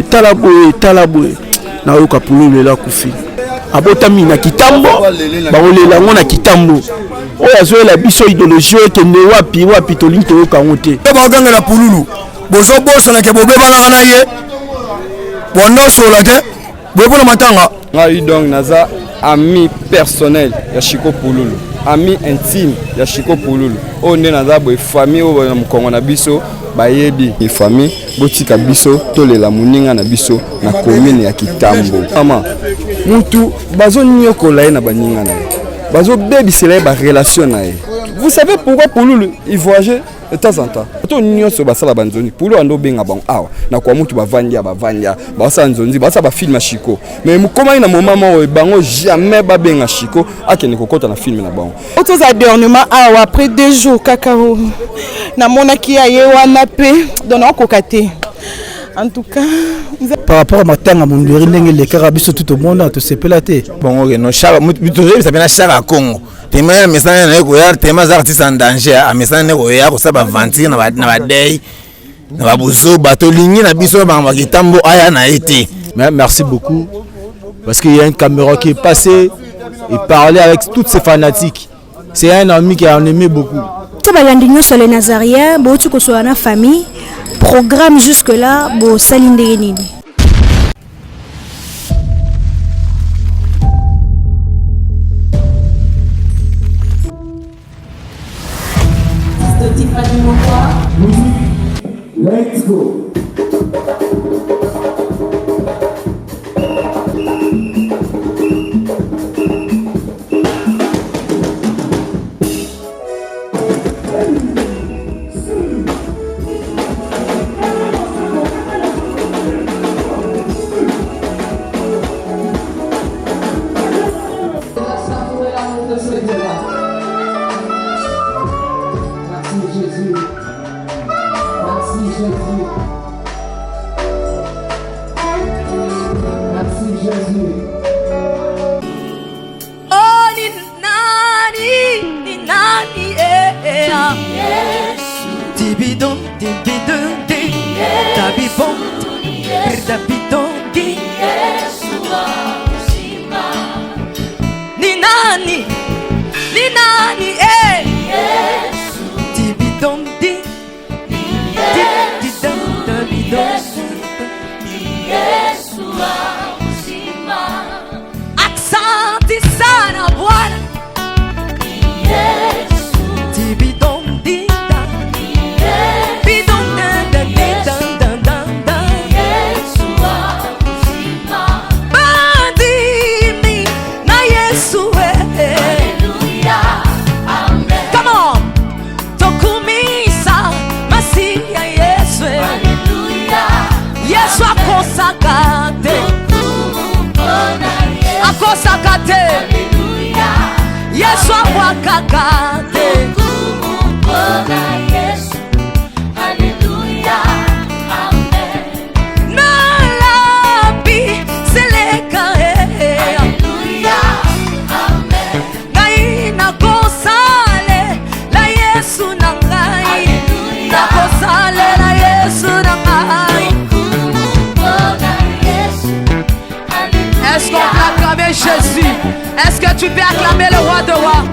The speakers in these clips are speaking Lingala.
talaboye na yoka pululu la kufi abotami na kitambo baolela ngona kitambo oyo azoyela biso idéologie ekende wapi tolingi toyoka ngo te bakanga na pululu bozobosana ke bobebana na ye bonosola te boyepona matanga ngai donc naza ami personnel ya Chiko Pululu, ami intime ya Chiko Pululu. O nde naza boy famille o na mukongo na biso bayebi ni famille botika biso tolela muninga na biso na commune ya Kitambo. Mama mutu bazo nyokola ye na baninga na ye. Bazo bebisela ba relation na ye. Vous savez pourquoi Pululu il voyageait de temps en temps. To nyonso basala banzoni Pululu ando benga bango awa na kwa mutu bavanja basa nzonzi basa ba film Chiko. Mais mukoma ina moment o bango jamais ba benga Chiko akene kokota na film na bango. Autos adornement awa après 2 jours kakao na monaki ya ye wana pe dona kokate. En tout cas, par rapport à matanga mon ndenge le karabiso tout au monde to sepelate. Bon OK no chava mutu ça bena chava Congo. Tema mesana na ko yar tema za artiste en danger a mesana ko ya ko saba ventir na ba day na ba buso bato lingi na biso ba Kitambo aya na été. Merci beaucoup parce qu'il y a une caméra qui est passée et parler avec toutes ces fanatiques. C'est un ami qui a aimé beaucoup. Ça va l'andigno sur les Nazariens, bon tu ko so na famille. Programme jusque là, bon Saline de Let's go. Jésus, est-ce que tu peux acclamer le roi de rois?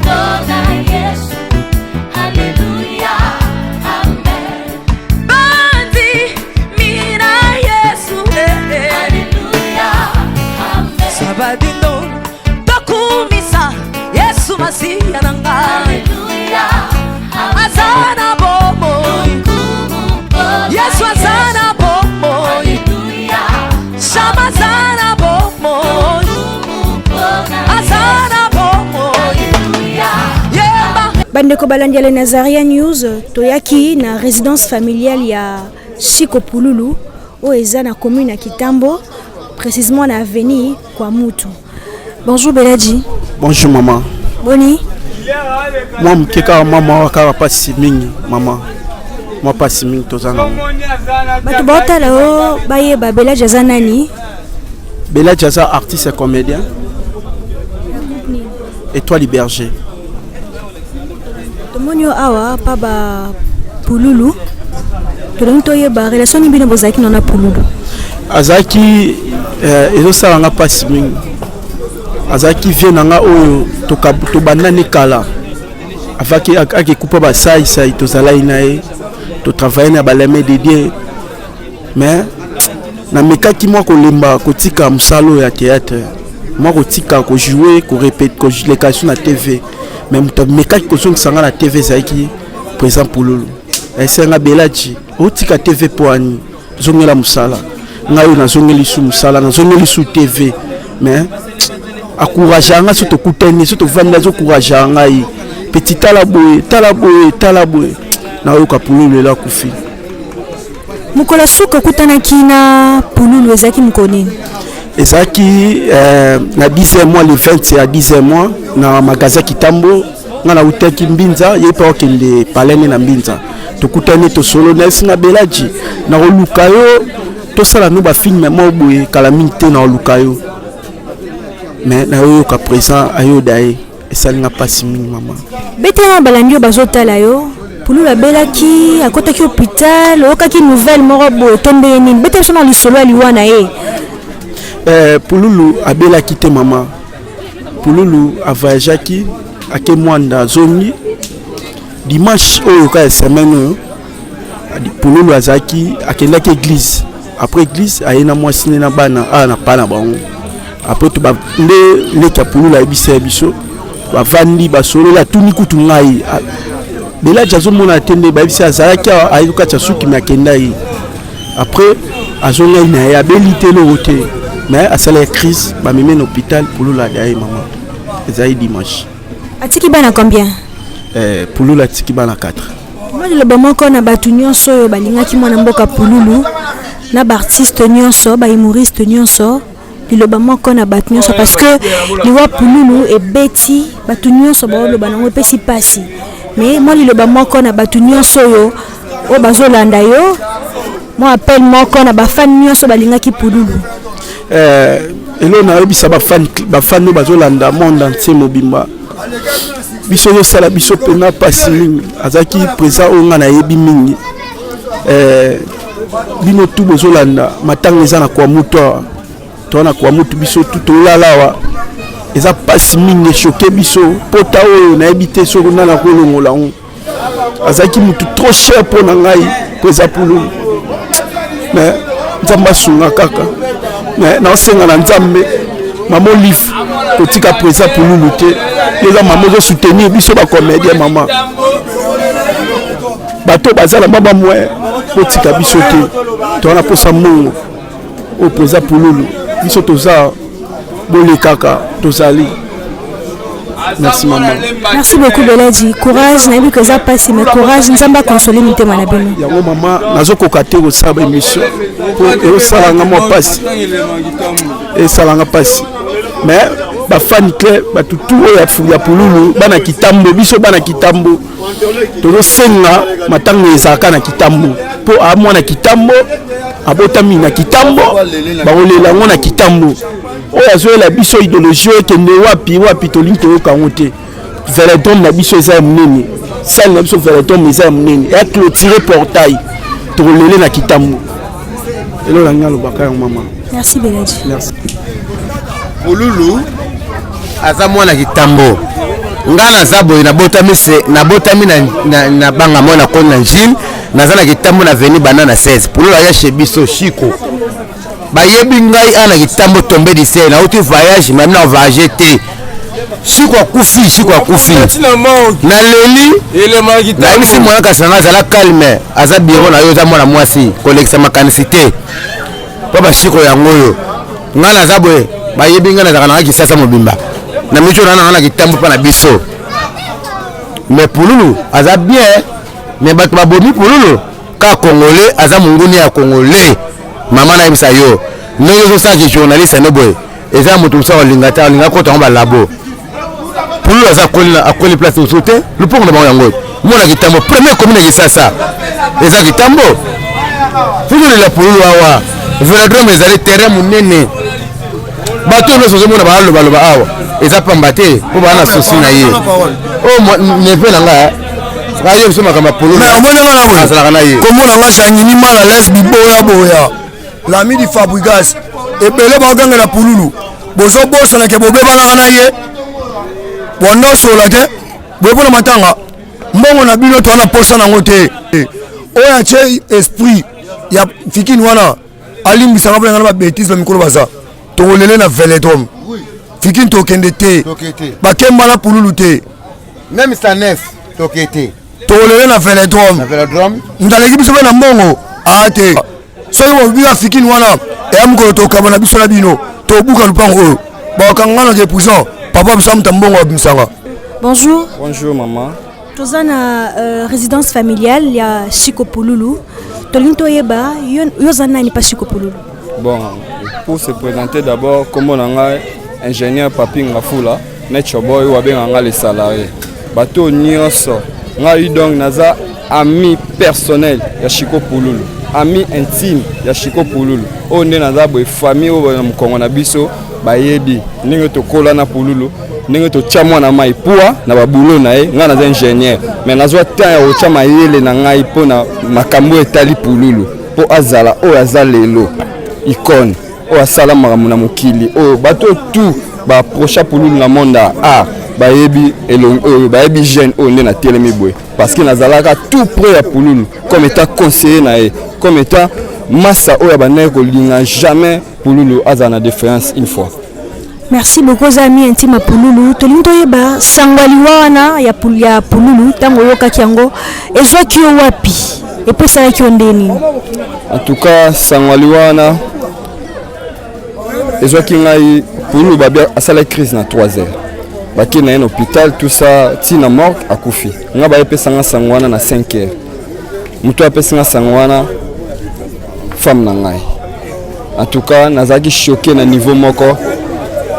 Alléluia, Amen. Bandi, mina Yesu, Alléluia, Amen. Sabadino, Bakumisa, Yesu Masiya nanga, Alléluia, Azana bobo, Yesu Azana bobo, Alléluia, Shamazana bobo. Bandeko balandiale Nazaria News toyaki na résidence familiale ya Chiko Pululu o eza na commune ya Kitambo précisément na avenue kwa Mutu. Bonjour Beladji. Bonjour maman. Boni. Moi mkeka mama wakara pasi mingi maman. Moi pasi mingi tozana. Batu bota lao baye ba Beladji za nani? Beladji za artiste et comédien. Étoile Berger. Tomonyo awa pa ba Pululu. Tolongi toyeba relation ni bino bozaki na Pululu. azaki ezosalanga mpasi mingi azaki vie nanga oyo tobandani kala afaki akekupa basaisai tozalai na ye totravaille na baleme dédié mais namekaki mwa kolemba kotika mosala ya théâtre mwa kotika kojouer korépéte koleka so na tv mais moto amekaki kozongisanga na tv ezalaki présent Pululu esenga belaji otika tv po ani zongela mosala ngai oyo nazongeli su mosala nazongeli su tv mais akourage anga so tokutani so tovanda azokourage ngai petit tala boye nayoka Pululu ela kufi mokolo soki okutanaki na Pululu ezalaki mokoni ezalaki na 10e mois le 20 ya 10e mois na magasin Kitambo nga na utaki Mbinza ye pa okende palene na Mbinza tokutani tosolo na esinga belaji na koluka yo tosala no bafilme mo boye kala mingi te na koluka yo mais nayoka présent ayoda ye esalinga mpasi mingi mama betena balandi oyo bazotala yo Pululu abelaki akotaki hôpital okaki nouvelle moko boye tombe ye nini bete biso na lisolo ya liwa na ye Pululu abelaki te mama Pululu avoyageaki ake mwanda zongi dimanche oyo ka semaine oyo Pululu azalaki akendaki église après église aye na mwasi na bana na pana bango après to nde leki ya Pululu ayebisa biso bavandi basolola atuni kutu ngai belaji azomona te nde bayebisi azalaki ayokati asuki me akenda ye après azongai na ye abeli te eloko te mais asala crise bamemi na hôpital Pululu adaye mama ezali dimanche atiki bana combien Pululu atiki bana 4 moi liloba moko na bato nyonso oyo balingaki mwana mboka Pululu na baartiste nyonso bahumoriste nyonso liloba moko na bato nyonso parce que liwa Pululu ebeti bato nyonso baoloba nango epesi pasi mais moi liloba moko na bato nyonso oyo bazolanda yo moi appel moko na bafani nyonso balingaki Pululu elo nayebisa bafani oyo bazolanda monde entier mobimba biso yosala biso pena pasi mingi azalaki présent oyo nga nayebi mingi bino tu bozolanda matanga eza na kwa mutu awa toa na kwa mutu biso tu tolala awa eza pasi mingi eshoke biso pota oyo nayebi te soki nana kolongola ngo azalaki mutu trop cher mpo na ngai po eza Pululu mais nzambe asunga kaka mais naosenga na nzambe mama olive kotika présent Pululu te eza mama ozosoutenir biso bacomédien mama bato bazala maba mwe kotika biso te towana posa mongo oyo présent Pululu biso toza bolekaka tozali. Merci maman. Merci beaucoup Belaji. Courage, nabi que ça passe mais courage, nous sommes pas consolés mité mana bino. Yango maman, nazo kokate ko saba émission. Pour e salanga mo passe. E salanga passe. Mais ba fan clé ba tutu ya Pululu bana Kitambo biso bana Kitambo. Tozo senga matanga ezaka na Kitambo. Po a mwana Kitambo abotami na Kitambo baolela ngo na Kitambo. Oyo azoyela biso idéologie ekende wapi tolingi toyoka ngo te. Veledom na biso eza munene. Sale na biso Veledom eza munene. Et clôturer portail. Tolele na Kitambo. Elo la ngalo baka mama. Merci Belaji. Merci. Pululu aza mwana Kitambo. Ngana zabo na botami na banga mona kona njini naza na Kitambo na veni banana 16. Pululu aya chez biso Chico. Bayebi ngai ana Kitambo tombe di se na auto voyage même na voyage te. Chico akufi na leli na misi mwana kasanga zala calme aza biro na yo za mwana mwasi kolekisa makanisite papa Chico yangoyo ngana zabwe bayebi ngana zaka na kisasa mobimba na micho na Kitambo pa na biso mais Pululu aza bien mais bato babomi Pululu ka congolais aza munguni ya congolais mama na ibisa yo nyo zo sa journaliste ne boy eza mutu sa lingata linga ko tamba labo Pululu aza akoli place au sauté le pont na bango mona Kitambo premier commune ya Kisasa eza Kitambo Pululu la Pululu awa velodrome ezali terrain munene bato no sozo mona baloba awa eza pamba te po bana sosi na ye o neve na nga ayo biso makamba Pululu mais omona ngana boye azalaka na ye komona nga changini mala les biboya boya l'ami du Fabregas ebele bakangela pululu bozo bosana ke bobebana na ye bono sola te boyepona matanga mbongo na bino to na posa nango te oya che esprit ya fikini wana alimbisanga mpona ngana babétise bamikolo baza tongolele na veletom fikini tokende te bakemba na pululu te même Sanef tokete tongolele na veletom ndaleki biso mpe na mbongo ate soki bobika fikini wana eya mokolo tokaba na biso na bino tobuka lupango oyo bakangana ke puissant papa biso amuta mbongo abimisanga. Bonjour. Bonjour maman. Toza na résidence familiale ya Chico Pululu. Tolinto yeba yoza nani pa Chico Pululu. Bon, pour se présenter d'abord comme on a ingénieur Papi Ngafula, Nature Boy ou bien les salariés. Bateau nyonso, nga eu donc naza ami personnel ya Chico Pululu. Ami intime ya Chico Pululu. On est naza boy famille ou mkongo na biso bayebi ningo tokola na Pululu. Ningo to chamwa na mai pua na babulo na ye nga naza ingénieur mais nazwa temps ya ochama yele na ngai po na makambo etali Pululu po azala o azalelo icône o asala makambo na mokili o bato tout ba approcha Pululu na monde a bayebi elongo bayebi jeune o nde na telemi boy parce que nazalaka tout près ya Pululu comme étant conseiller na ye comme étant massa o ya bana ko linga jamais Pululu azana na défense une fois. Merci beaucoup amis intime Pululu. Tolinto yeba sangwali wana ya Pululu tango yoka kiango ezwa kio wapi epesa yaki ondeni. En tout cas sangwali wana ezwa ki ngai Pululu babia asala crise na 3 heures. Baki na un hôpital tout ça tina mort akufi. Nga ba epesa nga sangwana na 5 heures. Muto apesa nga sangwana femme na ngai. En tout cas nazaki choqué na niveau moko.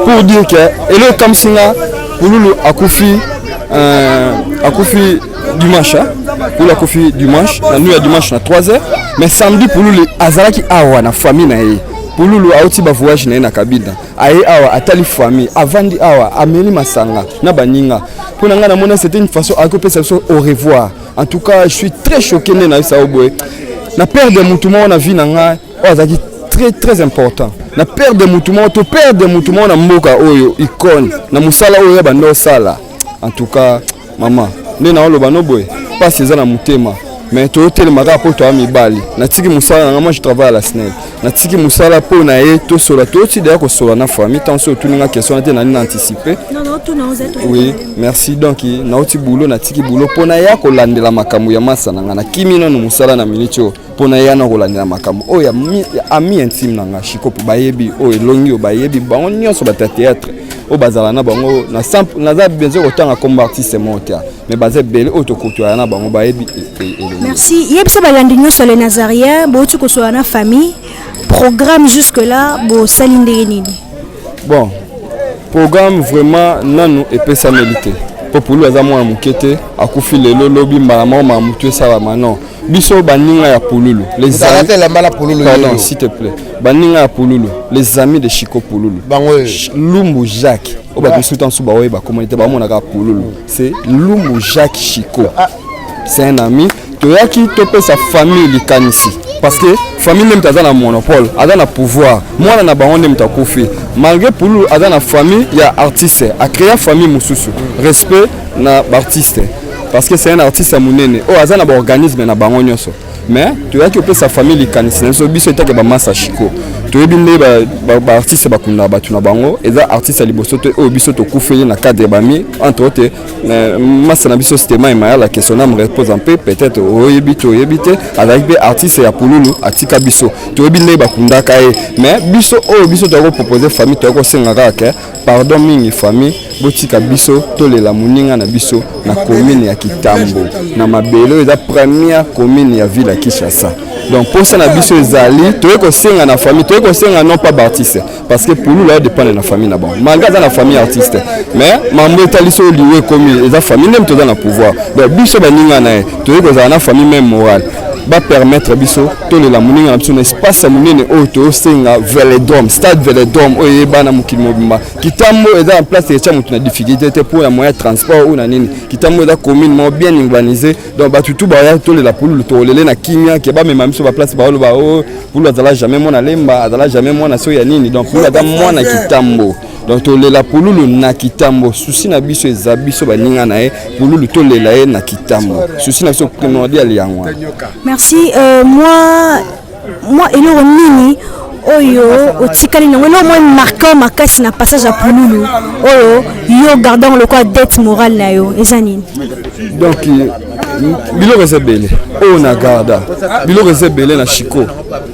Pour dire que elle est comme si Pululu akufi dimanche pour la akufi dimanche la nuit à dimanche na 3 heures mais samedi Pululu azalaki awa na famille na ye Pululu auti ba voyage na kabida aye awa atali famille avandi awa ameli masanga na baninga pour nga na mona c'était une façon à couper ça au revoir. En tout cas je suis très choqué na ça oboé na perdre mutumo na vie na nga azaki très important. Na perdre mutumo to perdre mutumo na mboka oyo icône na musala oyo bando sala. En tout cas maman ne na oloba no boy pas c'est na mutema mais to telemaka po to amibali na tiki musala na moi je travaille à la SNEL na tiki musala po na ye to sola to ti de ko sola na famille tant so tout nga question na na anticiper. Non tout na oza. Oui merci donc na oti boulot na tiki boulot po na ya ko landela makambo ya masa na na kimino no musala na milicho po na ya na ko landela makambo oya ami intime na nga Chico bayebi o elongi o bayebi bango nyonso ba théâtre o bazala na bango na simple na za besoin autant à comme artiste monter mais bazé belé autoculture na bango bayebi. Merci yebisa balandi nyonso les Nazariens bo tu ko so na famille programme jusque là bo salinde nini. Bon programme vraiment nanu epesa mélité populu azamo na mukete akufi lelo lobi mbala ma mutu sala manon biso baninga ya Pululu les amis pardon s'il te plaît baninga ya Pululu les amis de Chico Pululu Lumbu Jacques o ba biso tan suba oye ba communauté ba mona ka Pululu c'est Lumbu Jacques Chico c'est un ami toyaki topé sa famille likanisi parce que famille même taza na monopole aza na pouvoir mwana na bango même takufi malgré Pululu aza na famille ya artiste a créé famille mususu respect na artiste parce que c'est un artiste monene o aza na ba organisme na bango nyonso mais toyaki opé sa famille likanisi nso biso etake ba massa Chico toyebi nde ba artiste bakunda batu na bango eza artiste liboso to o biso to kufeli na cadre bami entre autres massa na biso système et la question na me repose un peu peut-être oyebi avec des artistes ya Pululu atika biso toyebi nde bakunda kae mais biso o biso to ko proposer famille to ko senga ka pardon mingi famille botika biso to lela muninga na biso na commune ya Kitambo na mabelo eza première commune ya ville ya Kinshasa. Donc pour ça na biso ezali to ko senga na famille to ko senga non pas artiste parce que Pululu là dépend de la famille là bon malgré dans la famille artiste mais mambo taliso liwe comme eza famille même to dans le pouvoir donc biso baninga na to ko za na famille même morale va permettre biso to le la moninga na biso na espace monene auto senga Vélodrome stade Vélodrome oye bana mukili mobimba kitambo eza en place ya mutu na difficulté pour la moyen transport ou na nini kitambo eza commune bien urbanisé donc batutu ba ya to le la pulu to lele na kimia ke ba mema biso ba place ba ba o pulu azala jamais mona lemba azala jamais mona so ya nini donc pulu ata mona kitambo donc to le la pulu na kitambo souci na biso eza biso baninga na e pulu to le la e na kitambo souci na biso primordial yango. Merci. Moi, et le nini, oyo, au tikali, non, le moins marquant ma casse na passage à Pululu, oyo, yo gardant le quoi dette morale na yo, ezanine. Donc, bilo rezebele, on a garda, bilo rezebele na Chiko.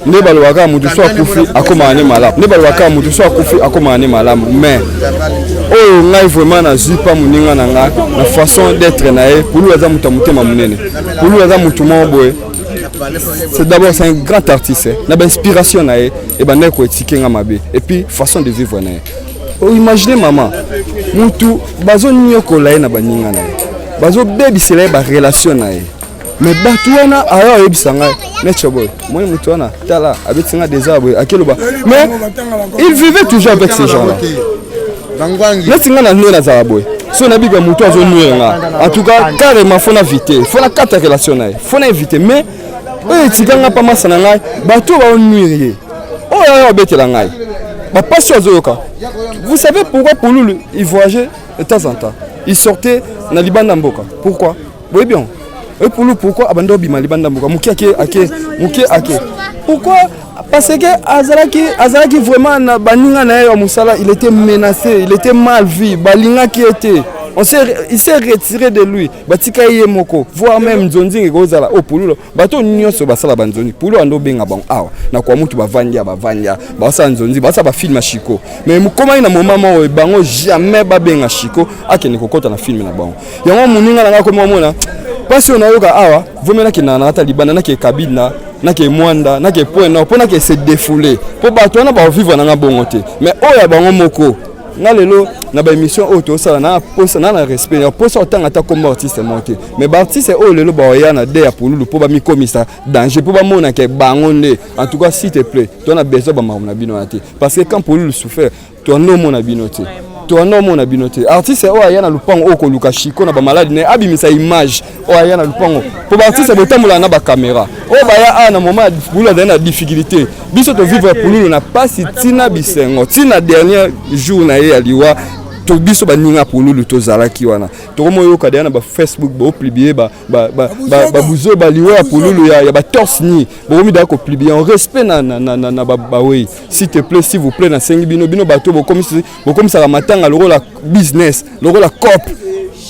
Ne balwaka mutu so akufi akoma ane malamu. Ne balwaka mutu so akufi akoma ane malamu. Mais, oyo ngai vraiment na zipa muninga na nga, na façon d'être na e, Pululu aza mutu mutema munene. Pululu aza mutu moboye. C'est d'abord c'est un grand artiste, na inspiration na e ba ko etikenga mabe et puis façon de vivre na e. Oh imaginez maman, mutu bazo nyoko la na baninga na e. Bazo baby c'est ba relation na e. Mais batu wana ayo ebisanga nature boy. Moi mutu wana tala abetinga des arbres akeloba. Mais il vivait toujours avec ces gens là. Natinga na nona za boy. So na biga mutu azo nuenga. En tout cas carrément faut na vite, faut na quatre relations na e. Faut na éviter mais oye tikanga pa masana ngai bato ba onuirie oyo betela ngai ba passion azoyoka. Vous savez pourquoi Pululu il voyageait de temps en temps, il sortait na libanda mboka. Pourquoi? Oui bien. Et Pululu pourquoi abando bima libanda mboka muki ake pourquoi? Parce que azalaki vraiment na baninga na yo musala, il était menacé, il était mal vu, balinga qui était il s'est retiré de lui. Batika yemoko, voire même Nzonzi ngozala o Pululu. Bato nyonso basala banzoni. Pululu ando benga bon awa. Na kwa mutu bavanya. Basa Nzonzi, basa ba film Chiko. Mais mukoma ina moment o bango jamais ba benga Chiko akene kokota na film na bango. Yango muninga na ngako mona. Parce on a yoka awa, vomela ki na ata libana na ke kabina, na ke mwanda, na ke point pour na ke se défouler. Pour bato na ba vivre na bongo te. Mais oya bango moko na lelo na ba émission auto sala na posa na respect na posa otanga ta comme artiste monté mais ba artiste o lelo ba ya na de ya Pululu po ba mi komisa danger po ba mona ke bangonde. En tout cas s'il te plaît toi na besoin ba na bino te parce que quand Pululu souffre toi non mona bino te toi non mona bino te artiste o ya na lupango o ko luka Chiko na ba malade ne abimisa image o ya na lupango po ba artiste botamula na ba caméra o ba ya na moment Pululu na difficulté biso to vivre Pululu na pasi tina bisengo tina dernier jour na ye aliwa to biso baninga Pululu to zalaki wana to komo yoka na ba Facebook bo publier ba buzo baliwa Pululu ya ba torse ni bo mi da ko publier en respect na ba oui s'il te plaît s'il vous plaît na sengi bino bato bo comme ça matanga loko la business loko la cop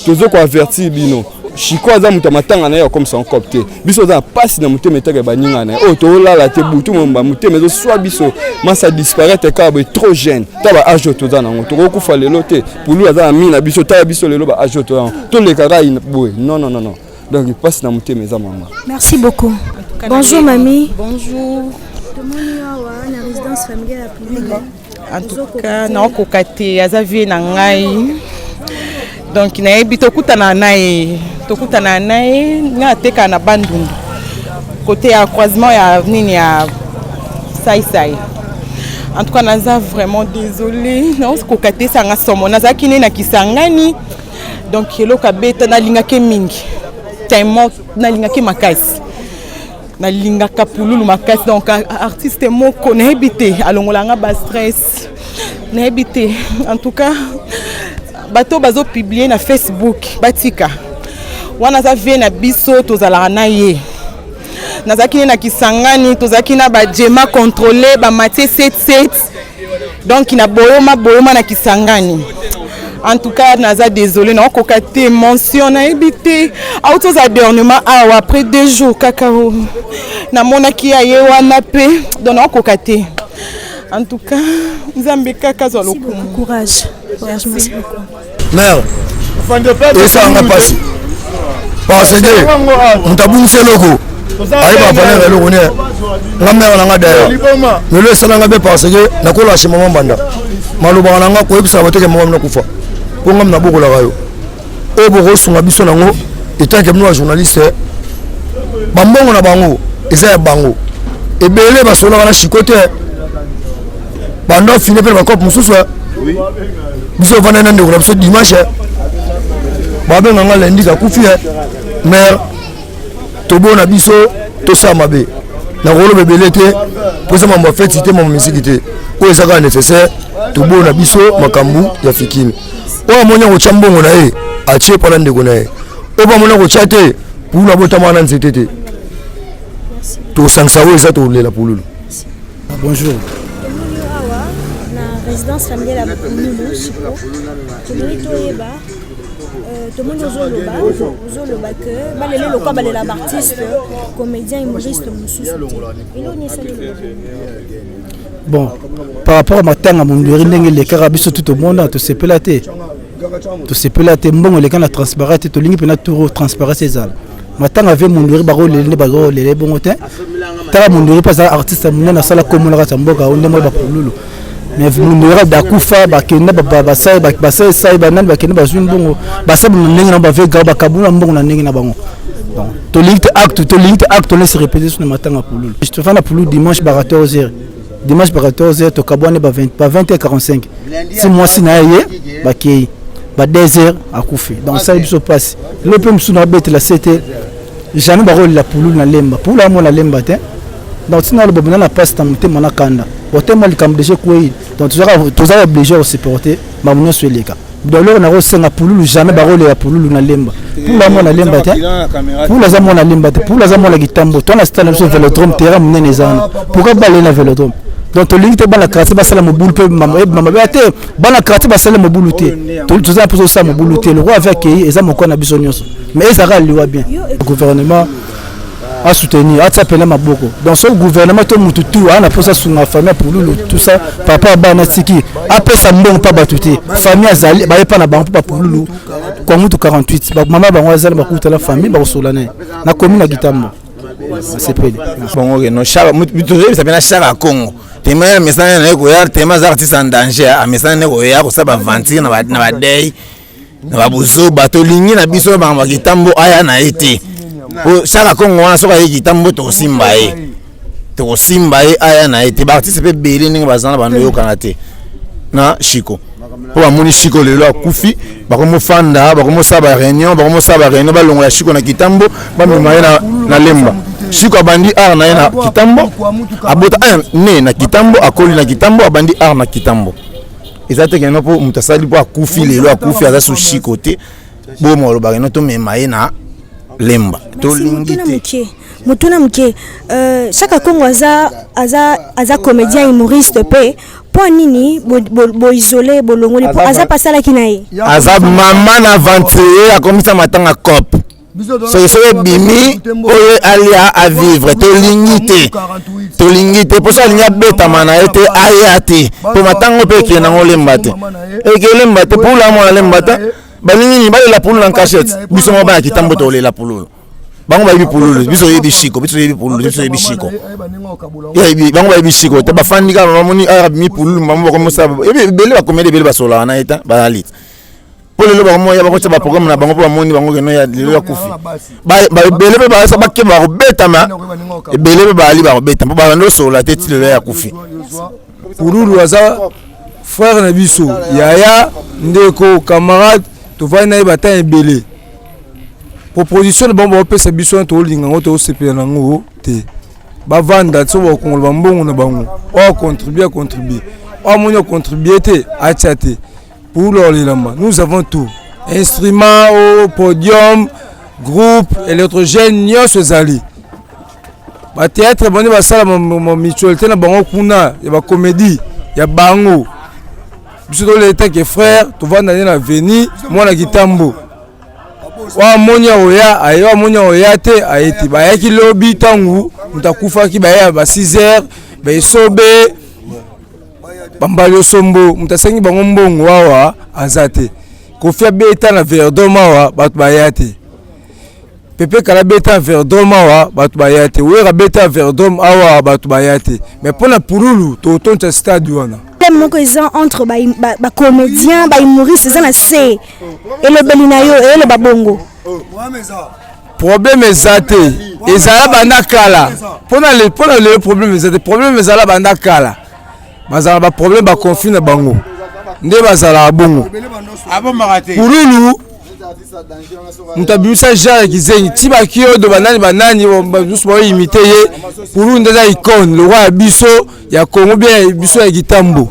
tozo ko avertir bino Chiko aza mutu matanga na yo comme ça en copte biso za passe na mutu metaka baninga na o to la te butu momba mutu mezo soit biso masa disparaître car trop jeune ta ba âge to za na to ko kufa lelo te Pululu aza mina biso ta biso lelo ba âge to le kara boy non donc il passe na mutu meza maman. Merci beaucoup. Bonjour mamie. Bonjour. Na résidence familiale à Pululu. En tout cas na okokate aza vie na ngai. Donc na yebi tokutana naye nga teka na Bandundu côté ya croisement ya nini ya Sai. En tout cas naza vraiment désolé na okokate sanga somo naza kine na Kisangani donc eloka beta na lingake mingi tellement na lingake makasi na lingaka Pululu makasi donc artiste moko na habité alongolanga ba stress na habité en tout cas bato bazo publier na Facebook batika wana za vie na biso tozala na ye nazaki na Kisangani tozaki na ba jema contrôler ba maté 77 donc na boyoma na Kisangani. En tout cas naza désolé na okokate mention na ebité auto za dernièrement après 2 jours kakao na monaki aye wana pe donc na okokate. En tout cas nzambe kaka zo lokumu courage. Merci beaucoup. Mère, et ça on a passé. Parce que on t'a bouffé le logo. Aïe va parler le logo. La mère on a d'ailleurs. Mais le salon a bien parce que na ko lâcher maman banda. Maluba on a ko ebisa bateke maman na kufa. Pour ngam na boko la rayo. O boko sunga biso nango. Et tant que nous journaliste bambongo na bango eza ya bango ebele basola na chikote bando fini pe bakop mususu biso vana na ndeko na biso dimanche babe nganga lundi ka kufi mais tobo na biso to sama be na rolo bebele te poza mambo fête te mambo musique te o ezaka nécessaire tobo na biso makambu ya fikini o amonya ko chambongo na ye achie pala ndeko na ye o ba mona ko chate pula botama na nzete te to sangsa o eza to lela pululu. Bonjour. La résidence familiale à Pululu, Chico. Tout le monde aux Oloba que les artistes, comédiens, humoristes, bon, par rapport à ma tanga, mon les carabistes tout au monde, tout se pelaté. Tout se pelaté, bon, les gens transparents, tout le monde peut transparent ces âmes. Ma tanga avait mon les bons hôtels. Tara mon pas artiste, mon na sala comme la Samboka, on est moi Pululu. Mais mon d'akufa, bakena, basay, say, banan, bakena, bazun bongo, basab, n'enga, bave, gaba, kabula, bon, n'enga, bango. To link acte, on laisse répéter sur le matin à Pululu. Je te fais la Pululu dimanche par 14h. Dimanche par 14h, to kabouane ba 20h45. Si moi si na yé, ba kei, ba 10h à Koufi. Donc ça il se passe. Le peu m'suna bête la c'était jamais ba rôle la Pululu na lemba. Pour la mo la lemba te. Donc sinon le bobina la passe tamte mana kanda. Bote mal kam déjà quoi. Donc tu seras obligé de supporter ma mono sur les cas. Donc là on a reçu na Pululu jamais ba rôle la Pululu na lemba. Pour la mo la lemba te. Pour la zamo la lemba te. Pour la zamo la gitambo. Toi na stade sur vélodrome terrain mné zana. Pourquoi baler na vélodrome? Donc tu limite bana krati basala mobulu pe mama bate bana krati basala mobulu te tu za pour ça mobulu te le roi avec eza moko na biso nyonso mais ezaka liwa bien le gouvernement a soutenu a tsapela maboko donc ce gouvernement to mutu tout ana posa sunga famille pour tout ça papa bana tiki apesa mbongo pa batuté famille azali ba yepa na bango pa pour lulu kwa mutu 48 ba mama bango azali ba kuta la famille ba solana na commune Gitambo c'est pele bon ok no chaba mutu ça pena chaba Congo tema mesana na ko yar tema za artiste en danger a mesana na ko ya ko saba vantir na ba day na ba buso bato lingi na biso ba Gitambo aya na ete o chaba Congo wana soka Gitambo to simba aya na ete ba artiste pe beli ninga bazana bando yo kanate na Chico po amoni Chico lelo akufi bakomo fanda bakomo saba réunion ba longo ya Chico na Gitambo ba mimaya na lemba Chico abandi ar na Gitambo abota ne na Gitambo akoli na Gitambo abandi ar na Gitambo ezate keno po mutasali po akufi lelo akufi aza su Chico te bo mo lo bageno to memaye na lemba to lingite mutuna mke chaque Congo aza comédien humoriste pe po nini bo isolé bo longoli po aza pasala kinaye aza mama na aventure akomisa matanga cop c'est bimi oye alia à vivre to lingite pour ça linya beta mana ete ayate pour matango pe ki na ngolemba te e ke lemba te pour la mo na lemba te balingi ba la pour la cachette biso mo ba Gitambo to le la pour bango ba bi pululu biso yebi Chico biso yebi pululu biso yebi Chico yebi bango ba bi Chico te ba fandika ba moni arab mi pululu mambo ko mosa ebi bele ba komede bele ba sola na eta ba lit pour le bango ya ba ko ba programme na bango ba moni bango ke no ya lelo ya kufi ba bele ba sa ba ke ba beta ma e bele ba ali ba beta ba ndo sola te ti lelo ya kufi pululu aza frère na biso yaya ndeko camarade to va na ba ta ebele proposition de bon pesa biso to linga ngoto sepela nango te ba vanda so ba kongolo ba mbongo na bango o contribuer o monyo contribuer te achate pour l'olilamba nous avons tout instruments au podium groupe électrogène nyonso zali ba théâtre boni ba sala mo mutualité na bango kuna ya ba comédie ya bango biso to l'état que frère to vanda na veni moi na Gitambo wa monya oya ayo monya oya te ayeti ba yaki lobi tangu mutakufa ki ba ya ba 6h ba isobe bambalo sombo mutasengi bango mbongo wawa azate kofia beta na verdoma wa batu ba yate pepe kala beta verdoma wa batu ba yate wera beta verdom awa batu ba yate mais pona pululu to tonta stade wana moko eza entre ba comédien ba humoriste eza na se et le belinayo et le babongo problème ezate ezala banda kala pona le problème ezate problème ezala banda kala bazala ba problème ba conflit na bango nde bazala bongo pululu muta bimisa genre kizengi tiba kiyo do banani juste ba imiter ye pululu ndeza icône le roi biso ya Congo bien biso ya Kitambo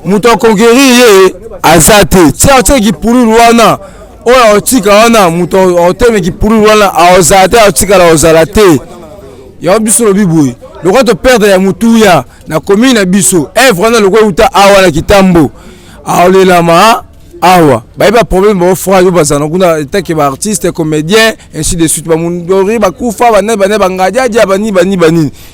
muta conquérir ye azate tia ki pululu wana oya otika wana muto oteme ki pululu wana aozate otika la ozalate ya biso lo biboy le roi to perdre ya mutuya na commune na biso vraiment le roi uta awa na Kitambo aolelama awa ba problème ba frère yo bazana kuna take ba artiste comédien ainsi de suite ba mundori ba kufa bana bangajaja bani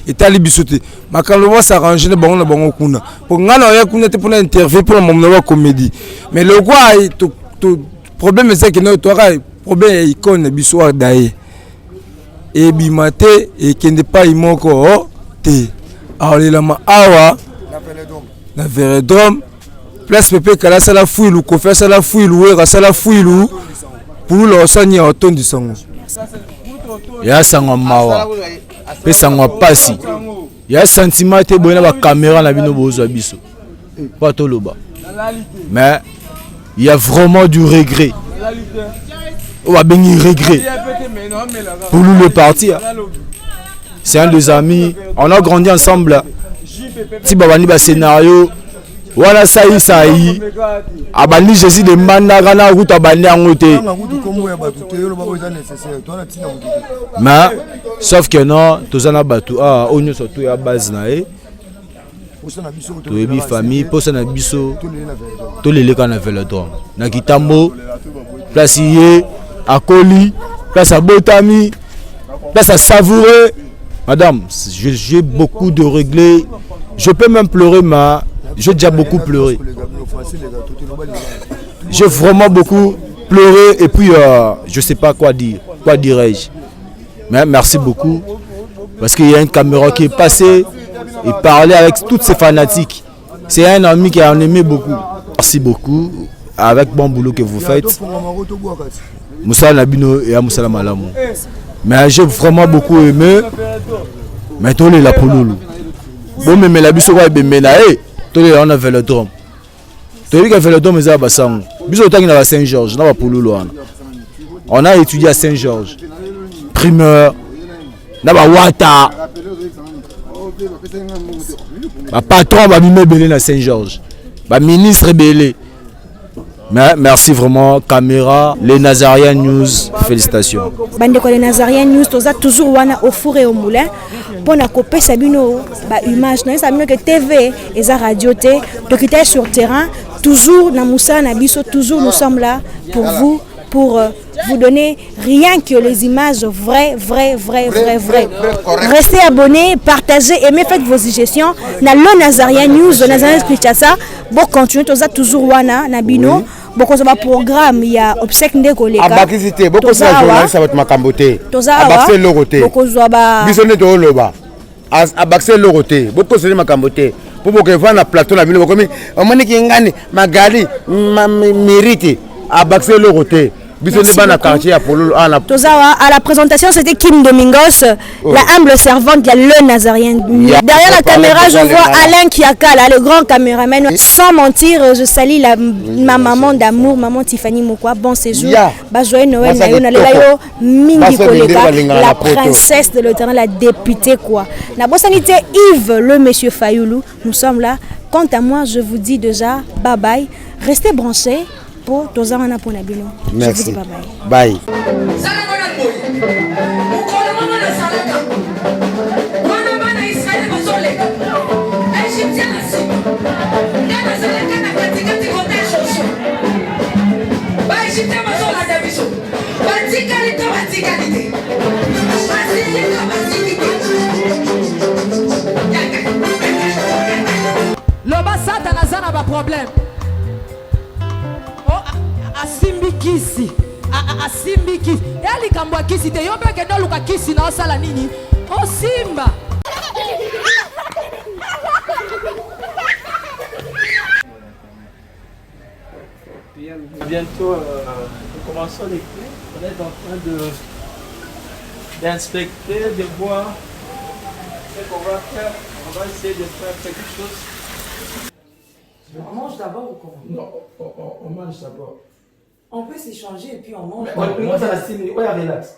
etali bisote makalo va s'arranger na bango kuna pour ngana ya kuna te pour interview pour mon wa comédie mais le quoi to problème c'est que no to problème icône biso daye et bimate et kende pas imoko te aolelama awa na Vélodrome place pepe kala sala fuilu kofa sala fuilu wera sala fuilu pour le osani otondi sango ya sango mawa pe sango pasi ya sentiment te boyena ba caméra na bino bozwa biso pas to loba mais il y a vraiment du regret on va bénir regret pour nous le parti c'est un des amis on a grandi ensemble ti babani ba scénario wana sai abandi Jésus de mandaka na kuta bandi yango te mais sauf que non tozana batu onyo surtout ya base na e toyebi famille posa na biso toleleka na Vélodrome na Kitambo place ye akoli place à botami place à savourer madame j'ai beaucoup de regrets je peux même pleurer mais j'ai déjà beaucoup pleuré. J'ai vraiment beaucoup pleuré et puis je sais pas quoi dire. Quoi dirais-je? Mais merci beaucoup parce qu'il y a une caméra qui est passée et parlait avec toutes ces fanatiques. C'est un ami qui en aimé beaucoup. Merci beaucoup avec bon boulot que vous faites. Moussa Nabino et Moussa Malamou. Mais j'ai vraiment beaucoup aimé. Maintenant on est là pour nous. Bon mais la biso va bemena on a Vélodrome. Tu as Vélodrome est à Bassango. À Saint-Georges, on a étudié à Saint-Georges. Primeur, Wata. Patron va mimer belé à Saint-Georges. Ministre belé. Mais merci vraiment, caméra, les Nazarian News, félicitations. Bandeko les Nazarian News, toza toujours wana au four et au moulin. Pour na copie sabino, ba image, na sabino que TV et za radio te, donc il est sur terrain, toujours na Moussa na biso, toujours nous sommes là pour vous, pour vous donner rien que les images vraies. Restez abonnés, partagez, aimez, faites vos suggestions. Na le Nazarian News, le Nazarian Kinshasa, bon continuez, toza toujours wana na bino. Beaucoup de programmes, il y a obsèque de collègues. Abakisité, beaucoup de journalistes ça va te makamboter. Abaxé l'oroté. Beaucoup de bisonné de loba. Abaxé l'oroté. Beaucoup de makamboter. Pour que vous na plateau la ville comme on m'a dit ngani magali mérite abaxé l'oroté. À la présentation, c'était Kim Domingos, la humble servante de le Nazarien. Derrière la caméra, je vois Alain Kiakala, le grand caméraman. Sans mentir, je salue ma maman d'amour, maman Tiffany Mokwa. Bon séjour. Joyeux Noël, Mingi Koleka, la princesse de l'Éternel, la députée quoi. La bonsanité Yves, le monsieur Fayoulou. Nous sommes là. Quant à moi, je vous dis déjà bye bye. Restez branchés. Pour Tozana pour Nabino. Merci. Je vous dis bye bye. Loba Satan a un problème. Asimbi kisi likambo ya kisi te yo mpe kende oluka kisi na osala nini osimba. Bientôt, nous commençons les clés. On est en train de d'inspecter, de voir ce qu'on va faire. On va essayer de faire quelque chose. On mange d'abord ou comment? Non, on mange d'abord. On peut s'échanger et puis on mange. Moi, ça va stimuler. Ouais, relax.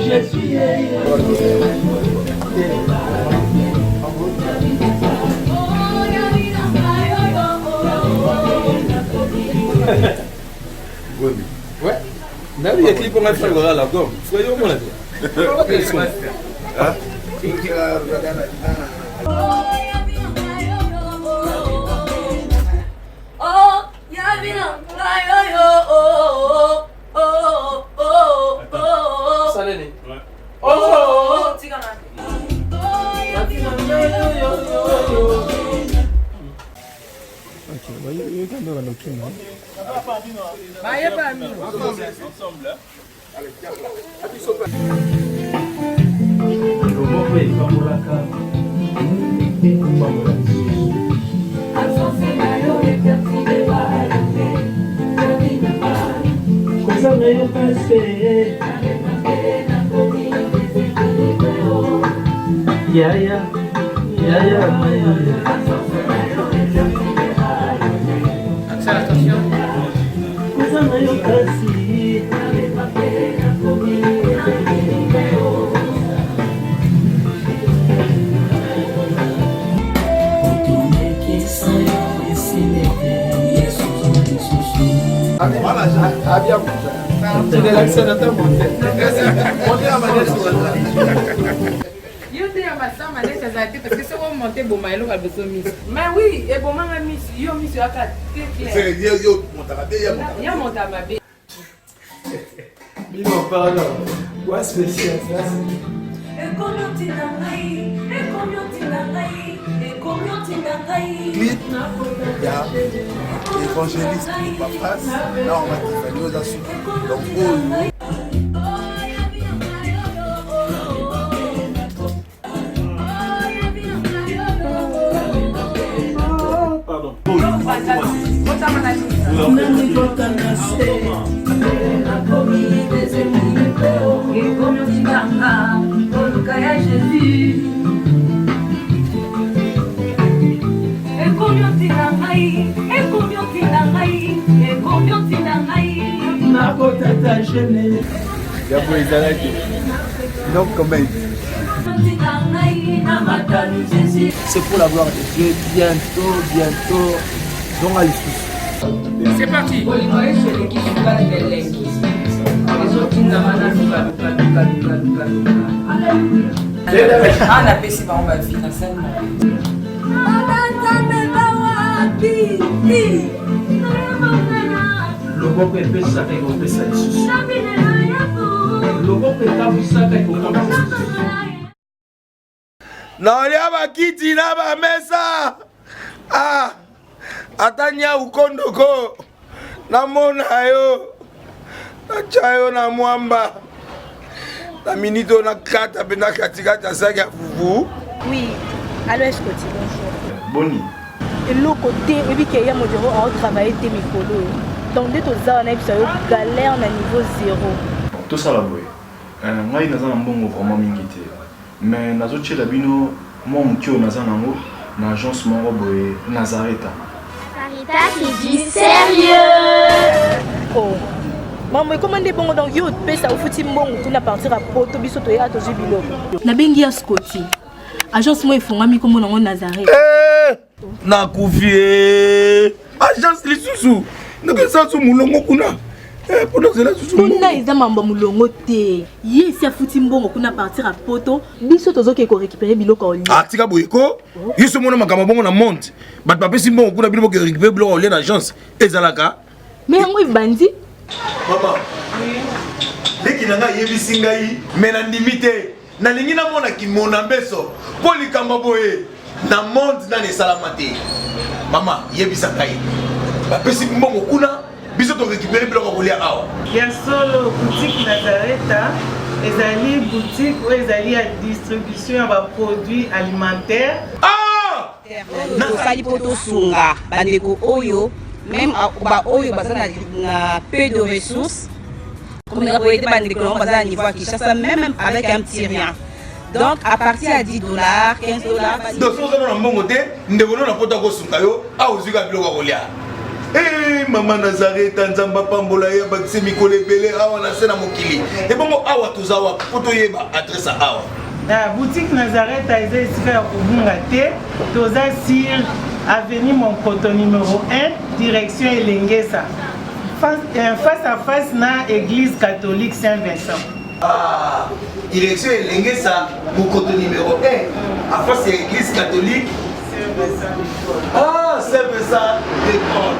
Je suis ouais. Mais oui, il y a clip on a fait le là, comme. Soyons moi là. Mais oui, et bon, maman, yo, monsieur, à quatre, c'est clair. Yo, mon tamabé. Bimo, pardon. Quoi spécial, ça? Clip, il y a l'évangéliste de Papras, là on va défendre aux assumes. Donc, donc comment c'est pour la gloire de Dieu, bientôt, donc à l'issue. C'est parti. Loboko epesaka ekopesa lisusu. Loboko etabwisaka ekokamba lisusu. naolia bakiti na bamesa ata nya ukondoko namona yo natya yo na mwamba na minute oyo nakata mpe na katikati ya saki ya fufu. Oui, allo Escoti, bonjour. Boni. eloko te oyebi ke ya modiro aotravaille te mikolo donc nde toza wana yebiso yo galère na niveau 0. tosala boye ngai naza na mbongo vraiment mingi te mais nazotiela bino mwa moki oyo naza nango na agence moko boye Nazareta. Caritas qui dit sérieux. Oh maman comment nde bongo donc yo pesa ofuti mbongo tuna partir à poto biso toya tozwi biloko nabengi ya Scotty agence mo efungami kombo nango Nazareta. Nakufi agence lisusu nakesa su mulongo kuna kuna eza mambo mulongo te ye si afuti mbongo kuna partir à poto biso tozoke ko récupérer biloko oli atika boyeko yeso mona makamba bongo na monte bat bapesi mbongo kuna bino ko récupérer biloko oli na agence ezalaka mais yango ebandi mama leki nanga yebisi ngai mais na ndimite na lingi na mona ki mona mbeso po likamba boye na monde na ne salamate Maman, yebisa kai. Bapesi mbongo kuna, biso to récupérer biloko kolia awa. Ya solo boutique Nazareta, ezali boutique où ezali à distribution ya produits alimentaires. Ah! Nasali poto sunga bandeko oyo même ba oyo bazana na peu de ressources. Comme la boîte bandeko on bazana niveau à Kinshasa même avec un petit rien. Donc à partir à $10, $15. Donc si vous avez un bon côté, nous devons la poto ko sunga yo, a ozuka biloko kolia. Eh maman Nazareta nzamba pambola ya bakise mikole belé awa na sena mokili. Et bon awa tozawa poto yeba adresse awa. La boutique Nazareta est ici à Kubungate, toza sur avenue Monkoto numéro 1, direction Elengesa. Face à face na église catholique Saint-Vincent. Ah, direction Elengesa, Monkoto numéro 1, à face à l'église catholique Ah, Saint-Vincent d'école.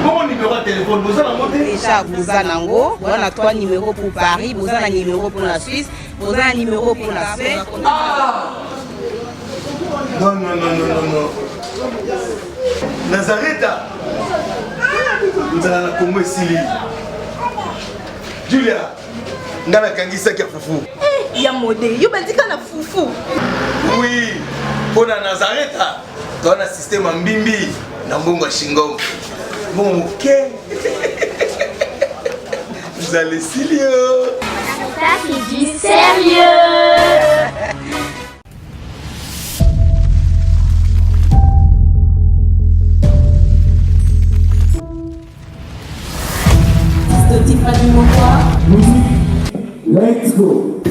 Bon numéro de téléphone, vous avez monté déjà, vous avez on a 3 numéros pour Paris, vous avez un numéro pour la Suisse, vous avez un numéro pour la Suède. Ah! Non. Nazareta. Nous allons la Congo ici. Julia, nous allons kangisa kia fufu. Eh, ya modé, yo bandika na fufu. Oui, pour la Nazareta, tu as un système en bimbi, na mbongo shingo. Bon, ok. Vous allez sérieux. Ça c'est du sérieux. Let's go.